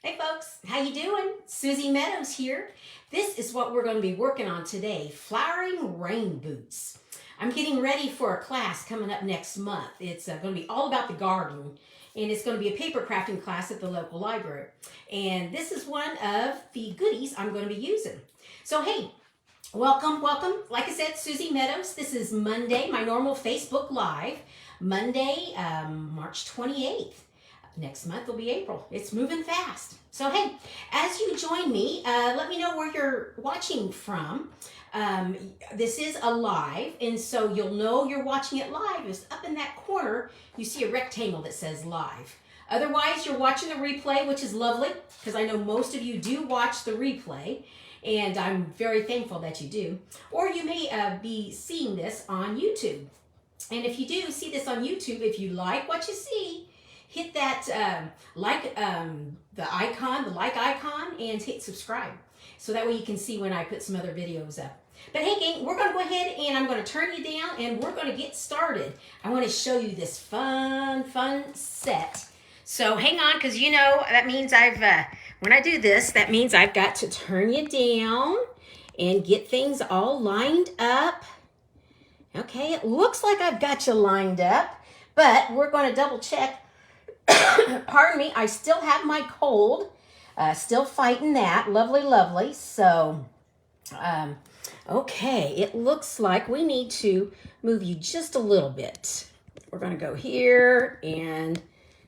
Hey folks, how you doing? Suzy Meadows here. This is what we're going to be working on today, flowering rain boots. I'm getting ready for a class coming up next month. It's going to be all about the garden, and it's going to be a paper crafting class at the local library. And this is one of the goodies I'm going to be using. So hey, welcome. Like I said, Suzy Meadows. This is Monday, my normal Facebook Live, Monday, March 28th. Next month will be April. It's moving fast. So hey, as you join me, let me know where you're watching from. This is a live, and so you'll know you're watching it live. It's up in that corner. You see a rectangle that says live. Otherwise, you're watching the replay, which is lovely, because I know most of you do watch the replay, and I'm very thankful that you do. Or you may be seeing this on YouTube. And if you do see this on YouTube, if you like what you see, hit that the like icon, and hit subscribe. So that way you can see when I put some other videos up. But hey gang, we're gonna go ahead and I'm gonna turn you down and we're gonna get started. I wanna show you this fun set. So hang on, because you know, that means when I do this, that means I've got to turn you down and get things all lined up. Okay, it looks like I've got you lined up, but we're gonna double check. Pardon me, I still have my cold, still fighting that. Lovely. So, okay, it looks like we need to move you just a little bit. We're going to go here and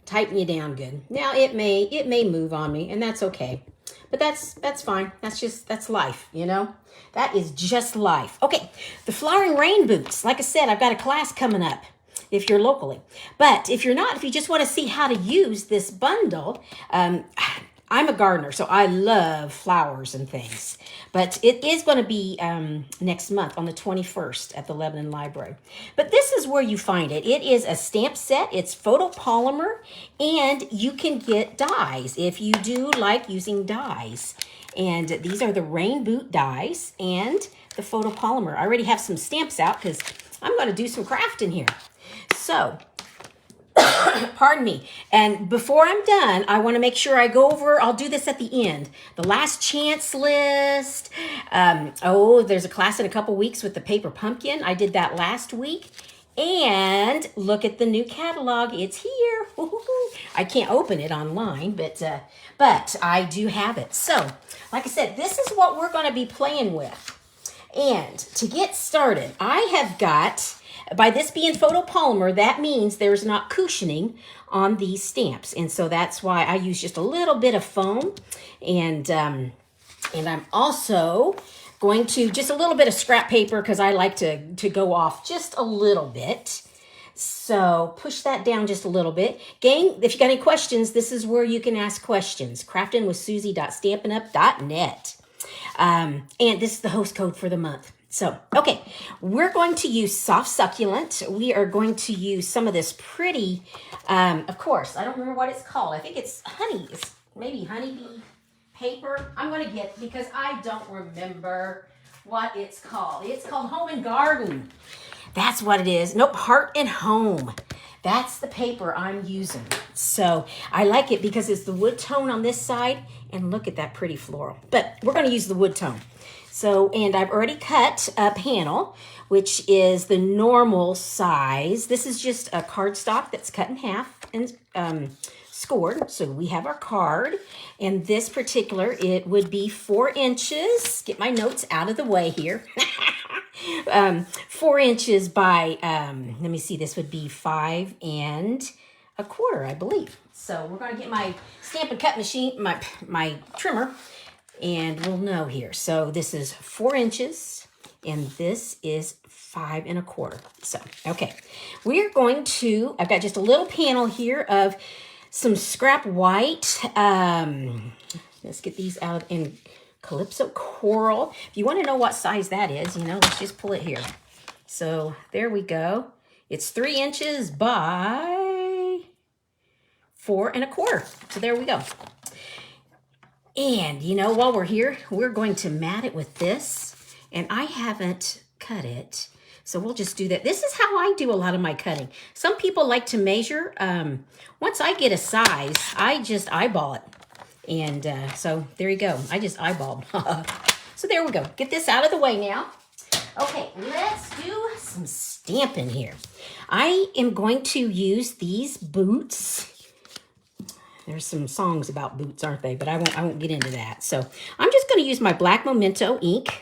tighten you down good. Now, it may move on me, and that's okay. But that's fine. That's life, you know? That is just life. Okay, the flowering rain boots. Like I said, I've got a class coming up if you're locally. But if you're not, if you just want to see how to use this bundle, I'm a gardener, so I love flowers and things. But it is going to be next month on the 21st at the Lebanon Library. But this is where you find it. It is a stamp set. It's photopolymer, and you can get dies if you do like using dies. And these are the rain boot dies and the photopolymer. I already have some stamps out because I'm going to do some crafting here. So, pardon me. And before I'm done, I want to make sure I go over, I'll do this at the end, the last chance list. There's a class in a couple weeks with the paper pumpkin. I did that last week. And look at the new catalog. It's here. I can't open it online, but I do have it. So, like I said, this is what we're going to be playing with. And to get started, I have got, by this being photopolymer, that means there's not cushioning on these stamps. And so that's why I use just a little bit of foam. And I'm also going to, just a little bit of scrap paper because I like to go off just a little bit. So push that down just a little bit. Gang, if you got any questions, this is where you can ask questions. craftingwithsuzy.stampinup.net. And this is the host code for the month. So, okay, we're going to use soft succulent. We are going to use some of this pretty, of course, I don't remember what it's called. I think it's honey. It's maybe honeybee paper. I'm going to get, because I don't remember what it's called. It's called Home and Garden. That's what it is. Nope, Heart and Home. That's the paper I'm using. So I like it because it's the wood tone on this side. And look at that pretty floral. But we're going to use the wood tone. So, and I've already cut a panel, which is the normal size. This is just a cardstock that's cut in half and scored. So we have our card. And this particular, it would be 4 inches. Get my notes out of the way here. 4 inches by, let me see, this would be 5 1/4, I believe. So we're going to get my Stampin' Cut machine, my trimmer, and we'll know here. So this is 4 inches, and this is 5 1/4. So, okay. We're going to, I've got just a little panel here of some scrap white. Let's get these out in Calypso Coral. If you want to know what size that is, you know, let's just pull it here. So there we go. It's 3 inches by 4 1/4. So there we go. And, you know, while we're here, we're going to mat it with this. And I haven't cut it. So we'll just do that. This is how I do a lot of my cutting. Some people like to measure. Once I get a size, I just eyeball it. And so there you go. I just eyeballed. So there we go. Get this out of the way now. Okay, let's do some stamping here. I am going to use these boots. There's some songs about boots, aren't they? But I won't get into that. So I'm just going to use my black Memento ink.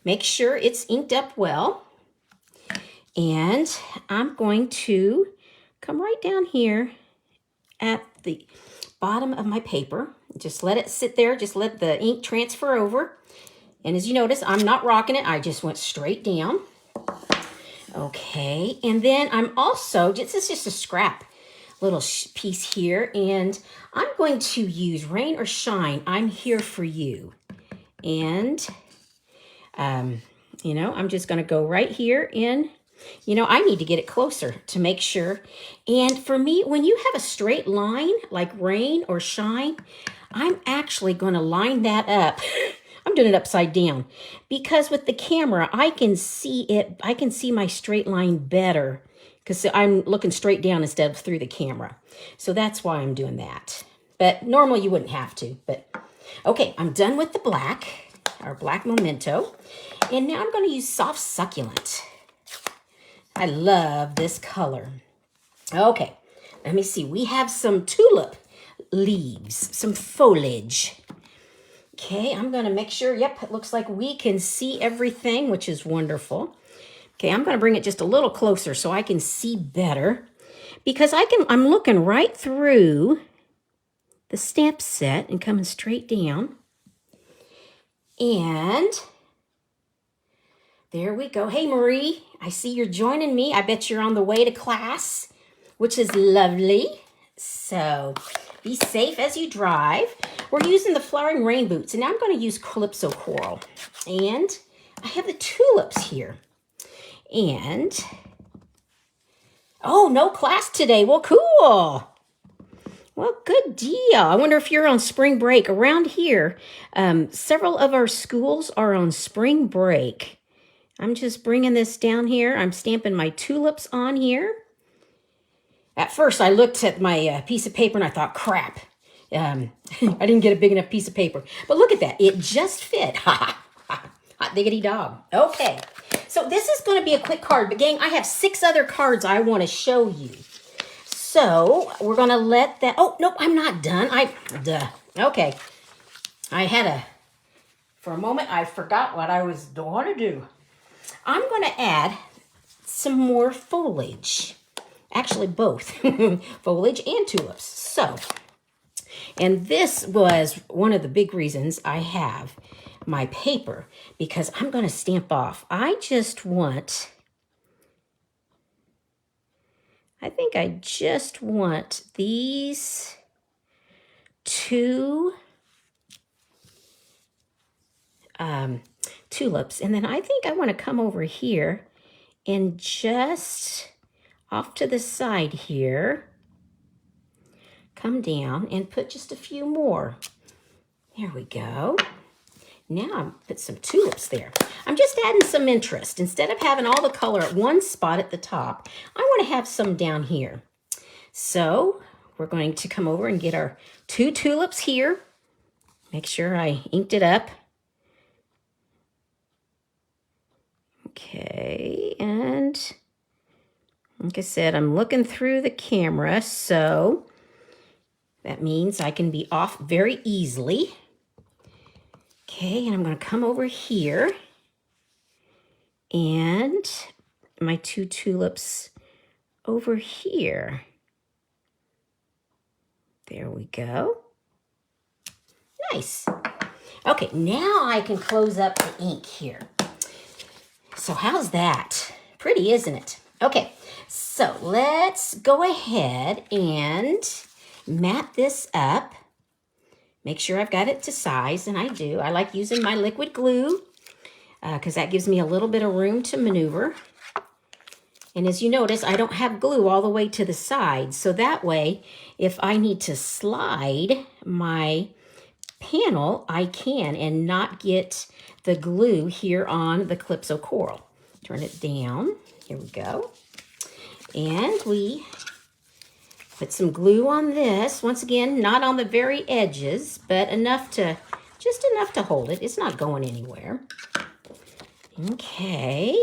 Make sure it's inked up well. And I'm going to come right down here at the bottom of my paper. Just let it sit there. Just let the ink transfer over. And as you notice, I'm not rocking it. I just went straight down. Okay. And then I'm also, this is just a scrap little piece here. And I'm going to use Rain or Shine. I'm Here for You. And, you know, I'm just going to go right here in. You know, I need to get it closer to make sure. And for me, when you have a straight line like Rain or Shine, I'm actually going to line that up. I'm doing it upside down because with the camera, I can see it. I can see my straight line better because I'm looking straight down instead of through the camera. So that's why I'm doing that. But normally you wouldn't have to. But okay, I'm done with the black, our black Memento. And now I'm going to use Soft Succulent. I love this color. Okay, let me see. We have some tulip leaves, some foliage. Okay, I'm going to make sure, yep, it looks like we can see everything, which is wonderful. Okay, I'm going to bring it just a little closer so I can see better because I'm looking right through the stamp set and coming straight down. And there we go. Hey, Marie, I see you're joining me. I bet you're on the way to class, which is lovely. So be safe as you drive. We're using the Flowering Rain boots, and now I'm going to use Calypso Coral. And I have the tulips here. And, oh, no class today. Well, cool. Well, good deal. I wonder if you're on spring break. Around here, several of our schools are on spring break. I'm just bringing this down here. I'm stamping my tulips on here. At first, I looked at my piece of paper and I thought, crap. I didn't get a big enough piece of paper. But look at that. It just fit. Hot diggity dog. Okay. So this is going to be a quick card. But gang, I have 6 other cards I want to show you. So we're going to let that. Oh, nope, I'm not done. Okay. For a moment, I forgot what I was going to do. I'm going to add some more foliage. Actually, both foliage and tulips. So, and this was one of the big reasons I have my paper because I'm going to stamp off. I just want these 2 tulips. And then I think I want to come over here and just off to the side here, come down and put just a few more. There we go. Now I'll put some tulips there. I'm just adding some interest. Instead of having all the color at one spot at the top, I want to have some down here. So we're going to come over and get our 2 tulips here. Make sure I inked it up. Okay, and like I said, I'm looking through the camera, so that means I can be off very easily. Okay, and I'm going to come over here and my 2 tulips over here. There we go. Nice. Okay, now I can close up the ink here. So how's that? Pretty, isn't it? Okay, so let's go ahead and mat this up. Make sure I've got it to size, and I do. I like using my liquid glue because that gives me a little bit of room to maneuver. And as you notice, I don't have glue all the way to the side. So that way, if I need to slide my panel, I can and not get the glue here on the Calypso Coral. Turn it down. Here we go. And we Put some glue on this. Once again, not on the very edges, but enough to, just enough to hold it. It's not going anywhere. Okay.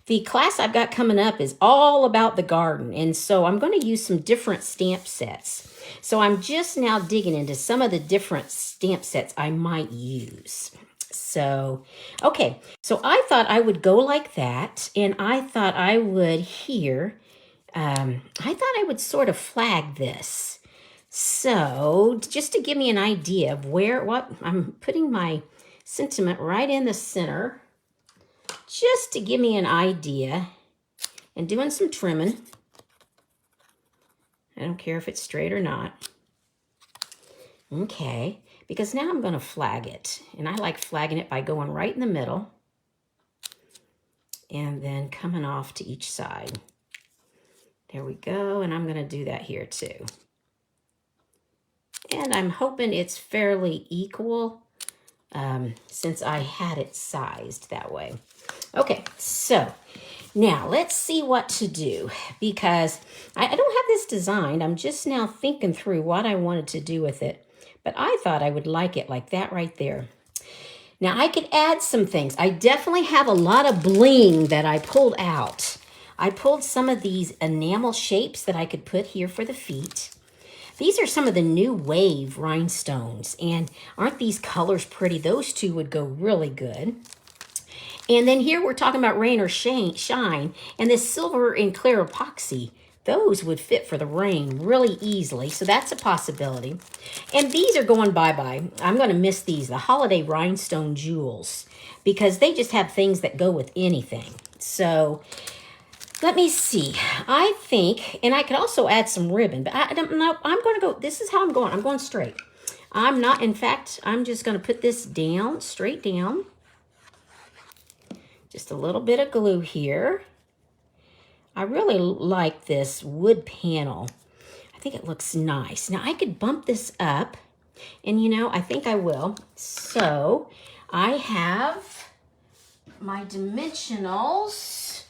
The class I've got coming up is all about the garden, and so I'm going to use some different stamp sets. So I'm just now digging into some of the different stamp sets I might use. So, okay, so I thought I would go like that, and I thought I would here, I thought I would sort of flag this. So, just to give me an idea of what I'm putting my sentiment right in the center, just to give me an idea, and doing some trimming. I don't care if it's straight or not. Okay, because now I'm going to flag it. And I like flagging it by going right in the middle and then coming off to each side. There we go, and I'm going to do that here too. And I'm hoping it's fairly equal since I had it sized that way. Okay, so now let's see what to do, because I don't have this designed. I'm just now thinking through what I wanted to do with it, but I thought I would like it like that right there. Now I could add some things. I definitely have a lot of bling that I pulled out. I pulled some of these enamel shapes that I could put here for the feet. These are some of the new wave rhinestones, and aren't these colors pretty? Those two would go really good. And then here we're talking about rain or shine, and this silver and clear epoxy, those would fit for the rain really easily, so that's a possibility. And these are going bye-bye. I'm going to miss these, the holiday rhinestone jewels, because they just have things that go with anything. So let me see. I think, and I could also add some ribbon, but I don't know. I'm going to go, this is how I'm going. I'm going straight. I'm not, in fact, I'm just going to put this down, straight down. Just a little bit of glue here. I really like this wood panel. I think it looks nice. Now I could bump this up, and you know, I think I will. So I have my dimensionals.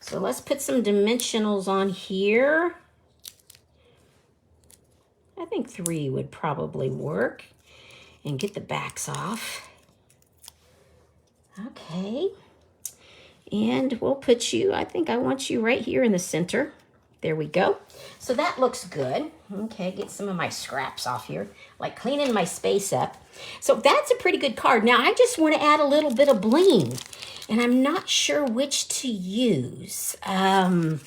So let's put some dimensionals on here. I think 3 would probably work. And get the backs off. Okay. And we'll put you, I think I want you right here in the center. There we go. So that looks good. Okay, get some of my scraps off here, like cleaning my space up. So that's a pretty good card. Now I just want to add a little bit of bling, and I'm not sure which to use. You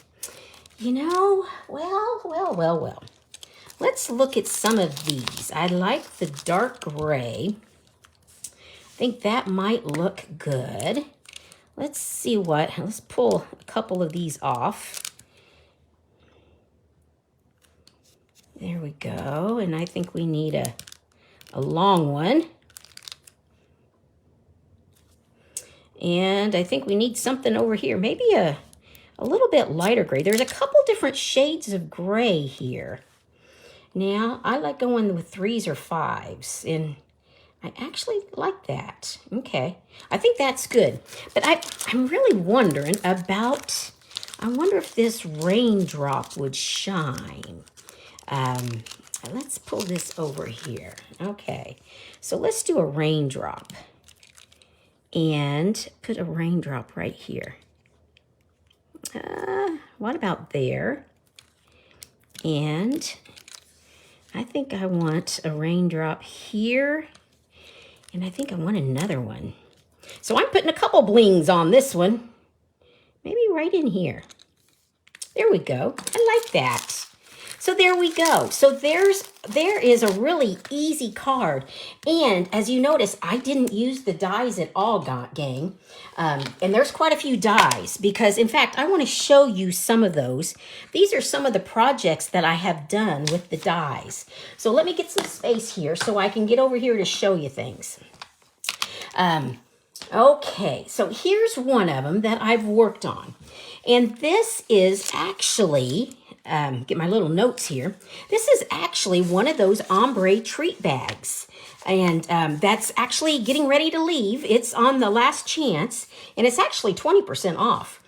know, well. Let's look at some of these. I like the dark gray. I think that might look good. Let's see let's pull a couple of these off. There we go. And I think we need a long one. And I think we need something over here. Maybe a little bit lighter gray. There's a couple different shades of gray here. Now, I like going with 3s or 5s. And I actually like that. Okay. I think that's good. But I'm really wondering about, I wonder if this raindrop would shine. Let's pull this over here. Okay. So let's do a raindrop. And put a raindrop right here. What about there? And I think I want a raindrop here. And I think I want another one. So I'm putting a couple blings on this one. Maybe right in here. There we go. I like that. So there we go. So there is a really easy card. And as you notice, I didn't use the dies at all, gang. And there's quite a few dies because, in fact, I want to show you some of those. These are some of the projects that I have done with the dies. So let me get some space here so I can get over here to show you things. Okay, so here's one of them that I've worked on. And this is actually, get my little notes here. This is actually one of those Ombre treat bags. And that's actually getting ready to leave. It's on the last chance, and it's actually 20% off.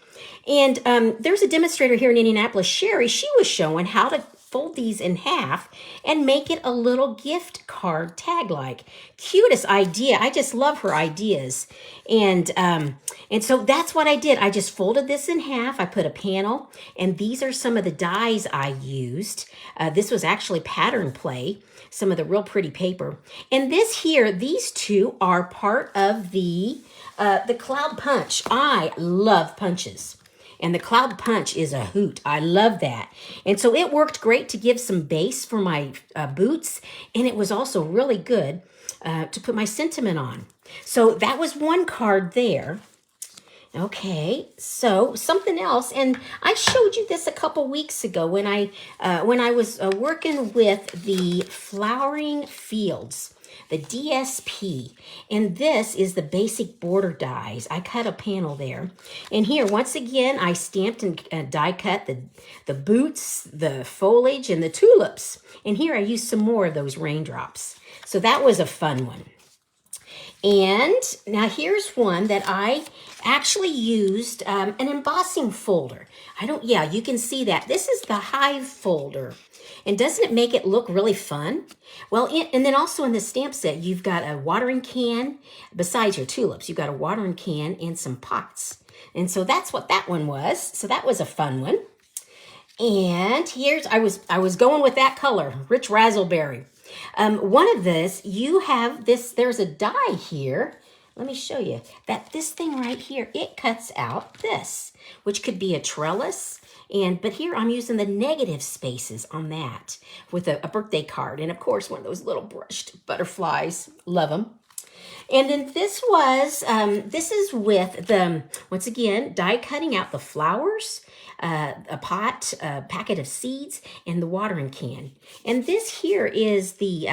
And there's a demonstrator here in Indianapolis, Sherry. She was showing how to fold these in half and make it a little gift card tag-like. Cutest idea. I just love her ideas. And so that's what I did. I just folded this in half. I put a panel, and these are some of the dies I used. This was actually pattern play, some of the real pretty paper. And this here, these two are part of the cloud punch. I love punches. And the cloud punch is a hoot. I love that. And so it worked great to give some base for my boots. And it was also really good to put my sentiment on. So that was one card there. Okay, so something else, and I showed you this a couple weeks ago when I was working with the Flowering Fields, the DSP, and this is the basic border dies. I cut a panel there, and here once again I stamped and die cut the boots, the foliage, and the tulips, and here I used some more of those raindrops. So that was a fun one. And now here's one that I actually used an embossing folder. You can see that. This is the Hive folder. And doesn't it make it look really fun? Well, and then also in the stamp set, you've got a watering can. Besides your tulips, you've got a watering can and some pots. And so that's what that one was. So that was a fun one. And here's, I was going with that color, Rich Razzleberry. One of this, you have this, there's a die here. Let me show you that this thing right here, it cuts out this, which could be a trellis. But here I'm using the negative spaces on that with a birthday card. And of course, one of those little brushed butterflies. Love them. And then this was, this is with the, once again, die cutting out the flowers, a pot, a packet of seeds, and the watering can. And this here is the,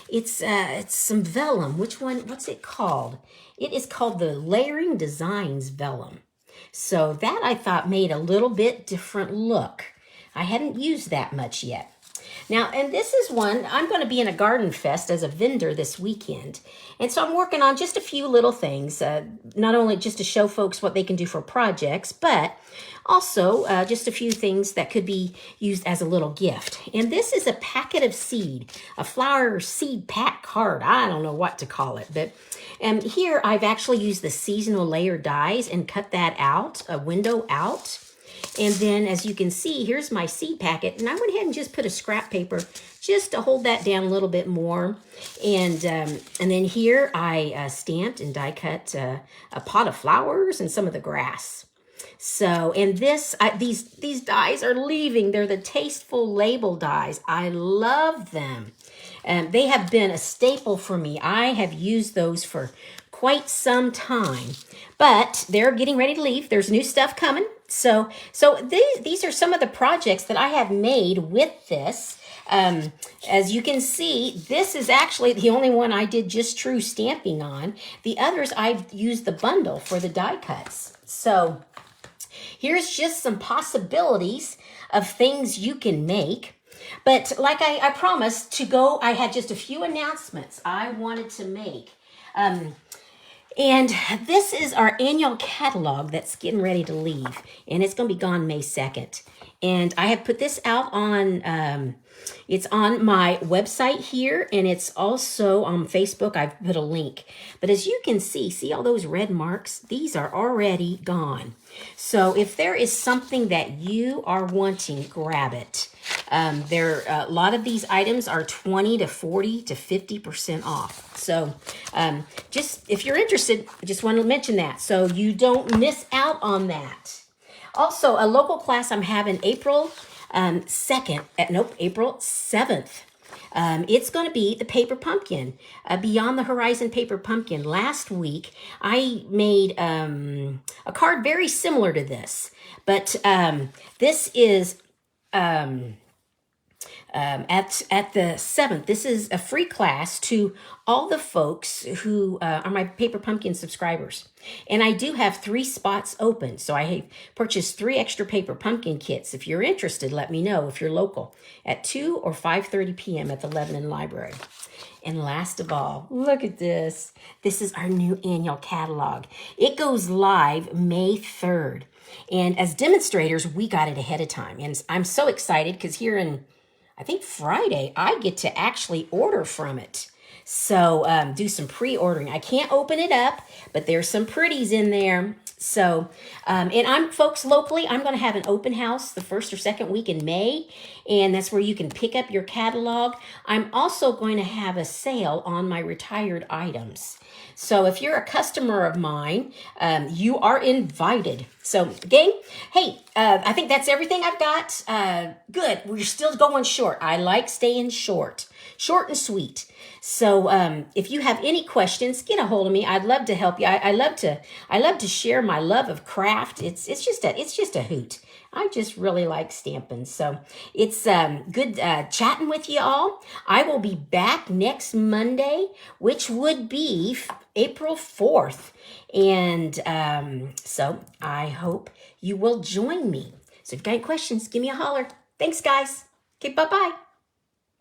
it's some vellum. Which one, what's it called? It is called the Layering Designs Vellum. So that I thought made a little bit different look. I hadn't used that much yet. Now, and this is one, I'm going to be in a garden fest as a vendor this weekend. And so I'm working on just a few little things, not only just to show folks what they can do for projects, but also just a few things that could be used as a little gift. And this is a packet of seed, a flower seed pack card. I don't know what to call it, but here I've actually used the seasonal layer dies and cut that out, a window out. And then, as you can see, here's my seed packet. And I went ahead and just put a scrap paper just to hold that down a little bit more. And then here I stamped and die cut a pot of flowers and some of the grass. So, and this, these dies are leaving. They're the Tasteful Label dies. I love them. They have been a staple for me. I have used those for quite some time. But they're getting ready to leave. There's new stuff coming. So these are some of the projects that I have made with this. As you can see, this is actually the only one I did just true stamping on. The others, I used the bundle for the die cuts. So here's just some possibilities of things you can make. But like I promised to go, I had just a few announcements I wanted to make. And this is our annual catalog that's getting ready to leave. And it's going to be gone May 2nd. And I have put this out on, it's on my website here. And it's also on Facebook. I've put a link. But as you can see all those red marks? These are already gone. So if there is something that you are wanting, grab it. A lot of these items are 20 to 40 to 50% off. So just if you're interested, I just want to mention that so you don't miss out on that. Also, a local class I'm having April 7th. It's going to be the paper pumpkin, Beyond the Horizon paper pumpkin. Last week, I made a card very similar to this, but this is at the 7th. This is a free class to all the folks who are my Paper Pumpkin subscribers. And I do have 3 spots open. So I have purchased 3 extra Paper Pumpkin kits. If you're interested, let me know if you're local at 2 or 5:30 p.m. at the Lebanon Library. And last of all, look at this. This is our new annual catalog. It goes live May 3rd. And as demonstrators, we got it ahead of time. And I'm so excited because here in, I think Friday, I get to actually order from it. So do some pre-ordering. I can't open it up, but there's some pretties in there. So, and folks, locally, I'm going to have an open house the first or second week in May, and that's where you can pick up your catalog. I'm also going to have a sale on my retired items. So if you're a customer of mine, you are invited. So, gang, hey, I think that's everything I've got. Good. We're still going short. I like staying short and sweet. So if you have any questions, get a hold of me. I'd love to help you. I love to share my love of craft. It's just a hoot. I just really like stamping. So it's good chatting with you all. I will be back next Monday, which would be April 4th. And so I hope you will join me. So if you've got any questions, give me a holler. Thanks, guys. Okay, bye-bye.